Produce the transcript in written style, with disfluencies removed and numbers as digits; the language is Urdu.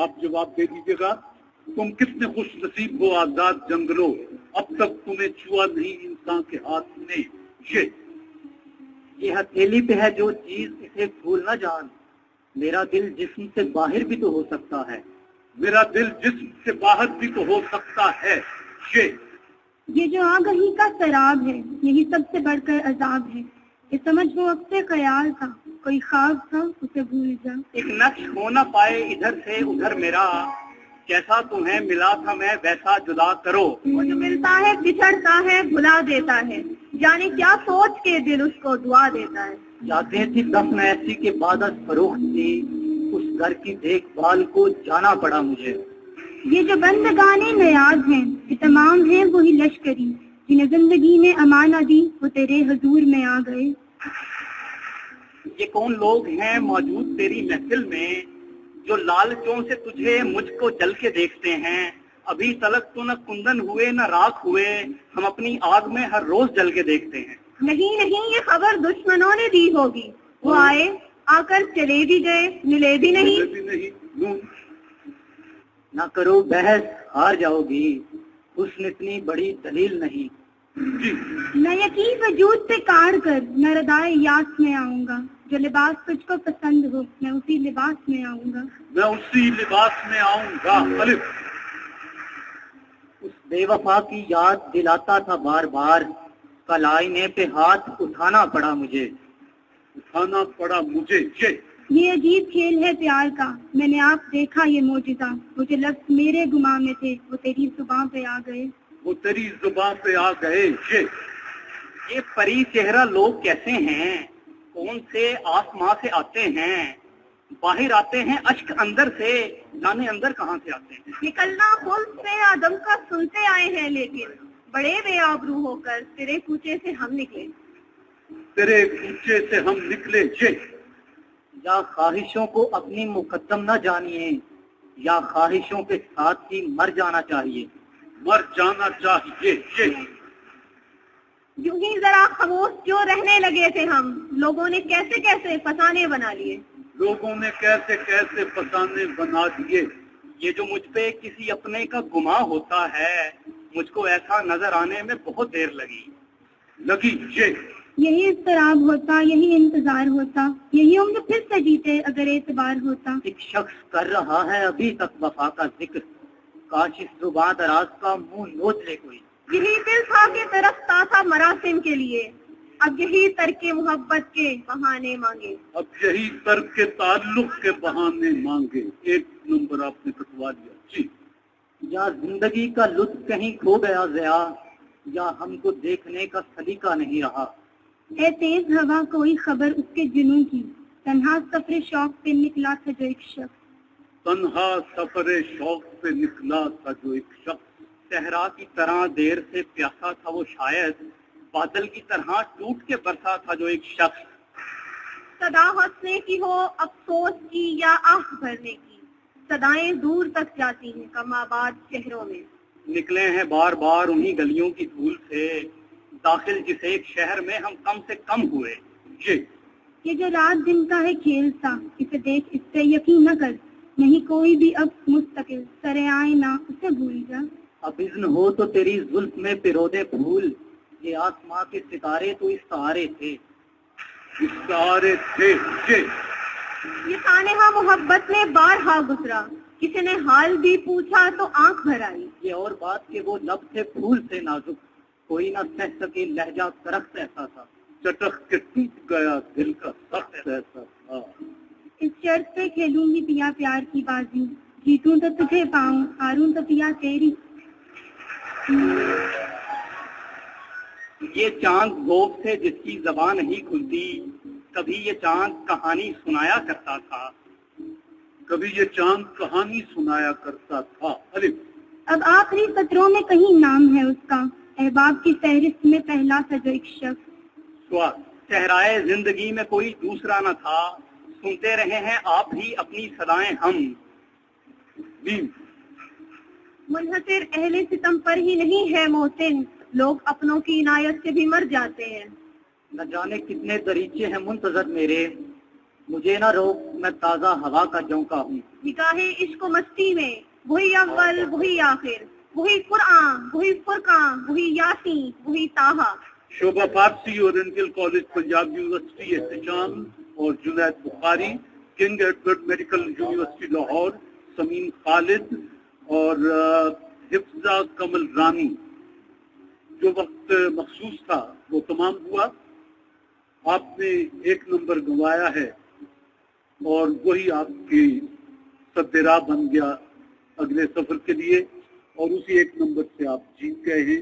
آپ جواب دے دیجیے گا. تم کتنے خوش نصیب ہو آزاد جنگلوں, اب تک تمہیں چھوا نہیں انسان کے ہاتھ نے. یہ ہتھیلی پہ ہے جو چیز, اسے بھول نہ جان. میرا دل جسم سے باہر بھی تو ہو سکتا ہے. میرا دل جسم سے باہر بھی تو ہو سکتا ہے. یہ جو آگہی کا سراب ہے, یہی سب سے بڑھ کر عذاب ہے. یہ سمجھ وہ وقت خیال تھا, کوئی خواب تھا, اسے بھول جا. ایک نقش ہو نہ پائے ادھر سے ادھر میرا, جیسا تمہیں ملا تھا میں ویسا جدا کرو. وہ جو ملتا ہے بچھڑتا ہے بھلا دیتا ہے, جانے کیا سوچ کے دل اس کو دعا دیتا ہے. یادیں تھی دفن ایسی کے بعد از فروخت تھی, اس گھر کی دیکھ بھال کو جانا پڑا مجھے. یہ جو بندگانے نیاز ہیں, یہ تمام ہیں وہی لشکری, جنہیں زندگی نے امانہ دی وہ تیرے حضور میں آ گئے. یہ کون لوگ ہیں موجود تیری محفل میں, جو لالچوں سے تجھے مجھ کو جل کے دیکھتے ہیں. ابھی تلک تو نہ کندن ہوئے نہ راکھ ہوئے, ہم اپنی آگ میں ہر روز جل کے دیکھتے ہیں. نہیں یہ خبر دشمنوں نے دی ہوگی, وہ آئے آ کر چلے بھی گئے, ملے بھی نہیں. نہ کرو بحث, ہار جاؤ گی, حسن اتنی بڑی دلیل نہیں. نہ یقین وجود سے کاڑ کر نہ ردائے یاس میں آؤں گا. جو لباس تجھ کو پسند ہو میں اسی لباس میں آؤں گا. میں اسی لباس میں آؤں گا. اس بے وفا کی یاد دلاتا تھا بار بار, کل آئینے پہ ہاتھ اٹھانا پڑا مجھے. یہ عجیب کھیل ہے پیار کا, میں نے آپ دیکھا یہ معجزہ. وہ جو لفظ میرے گمان میں تھے وہ تیری زبان پہ آ گئے. یہ پری چہرہ لوگ کیسے ہیں, کون سے آسماں سے آتے ہیں, باہر آتے ہیں اشک اندر سے, جانے اندر کہاں سے آتے ہیں. نکلنا خلد سے آدم کا سنتے آئے ہیں, لیکن بڑے بے آبرو ہو کر تیرے کوچے سے ہم نکلے. یا خواہشوں کو اپنی مقدم نہ جانیے, یا خواہشوں کے ساتھ ہی مر جانا چاہیے. یوں ہی ذرا خاموش کیوں رہنے لگے تھے ہم, لوگوں نے کیسے کیسے فسانے بنا لیے. یہ جو مجھ پہ کسی اپنے کا گماں ہوتا ہے, مجھ کو ایسا نظر آنے میں بہت دیر لگی. یہی اضطراب ہوتا, یہی انتظار ہوتا, یہی عمر پھر سے جیتے اگر اعتبار ہوتا. ایک شخص کر رہا ہے ابھی تک وفا کا ذکر, کاش اس زبان دراز کا منہ نوچ لے کوئی. یہی دل تھا کہ ترستا تھا مراسم کے لیے, اب یہی ترک محبت کے بہانے مانگے. اب یہی ترک کے تعلق کے بہانے مانگے. ایک نمبر آپ نے کٹوا دیا. یا زندگی کا لطف کہیں کھو گیا ضیا, یا ہم کو دیکھنے کا سلیقہ نہیں رہا. اے تیز ہوا کوئی خبر اس کے جنوں کی, تنہا سفر شوق پہ نکلا تھا جو ایک شخص. صحرا کی طرح دیر سے پیاسا تھا وہ شاید, بادل کی طرح ٹوٹ کے برسا تھا جو ایک شخص. صدا ہنسنے کی ہو افسوس کی یا آہ بھرنے کی, صدائیں دور تک جاتی ہیں کم آباد شہروں میں. نکلے ہیں بار بار انہی گلیوں کی دھول سے, داخل جس ایک شہر میں ہم کم سے کم ہوئے. یہ جو رات دن کا ہے کھیل سا, اسے دیکھ اس سے یقین نہ کر, نہیں کوئی بھی اب مستقل, سرے آئے نہ اسے بھول جا. اب اذن ہو تو تیری زلف میں پرو دے پھول, یہ آسماں کے ستارے تو استعارے تھے. یہ سانحہ محبت میں بارہا گزرا, کسی نے حال بھی پوچھا تو آنکھ بھر آئی. یہ اور بات کہ وہ لب تھے پھول سے نازک, کوئی نہ سہ سکے لہجہ کرخت ایسا تھا. چٹک کے ٹوٹ گیا دل کا سخت ایسا تھا. اس شرط پہ کھیلوں گی پیا پیار کی بازی, جیتوں تو تجھے پاؤں, ہاروں تو پیا تیری. یہ چاند گوپ تھے جس کی زبان نہیں کھلتی, کبھی یہ چاند کہانی سنایا کرتا تھا. اب آخری سطروں میں کہیں نام ہے اس کا, احباب کی فہرست میں پہلا تھا جو ایک شخص. صحرائے زندگی میں کوئی دوسرا نہ تھا, سنتے رہے ہیں آپ ہی اپنی صدائیں ہم. منحصر اہل ستم پر ہی نہیں ہے محسن, لوگ اپنوں کی عنایت سے بھی مر جاتے ہیں. نہ جانے کتنے دریچے ہیں منتظر میرے, مجھے نہ روک، میں تازہ ہوا کا جھونکا ہوں۔ نگاہ عشق و مستی میں وہی اول وہی آخر، وہی قرآن وہی فرقان وہی یاسین وہی طٰہٰ۔ شعبہ فارسی oriental college Punjab university Ehtisham اور Junaid Bukhari, king Edward medical university Lahore Sameen Khalid اور حفظہ کمل رانی، جو وقت مخصوص تھا وہ تمام ہوا۔ آپ نے 1 نمبر گنوایا ہے اور وہی آپ کی سد راہ بن گیا اگلے سفر کے لیے، اور اسی 1 نمبر سے آپ جیت گئے ہیں۔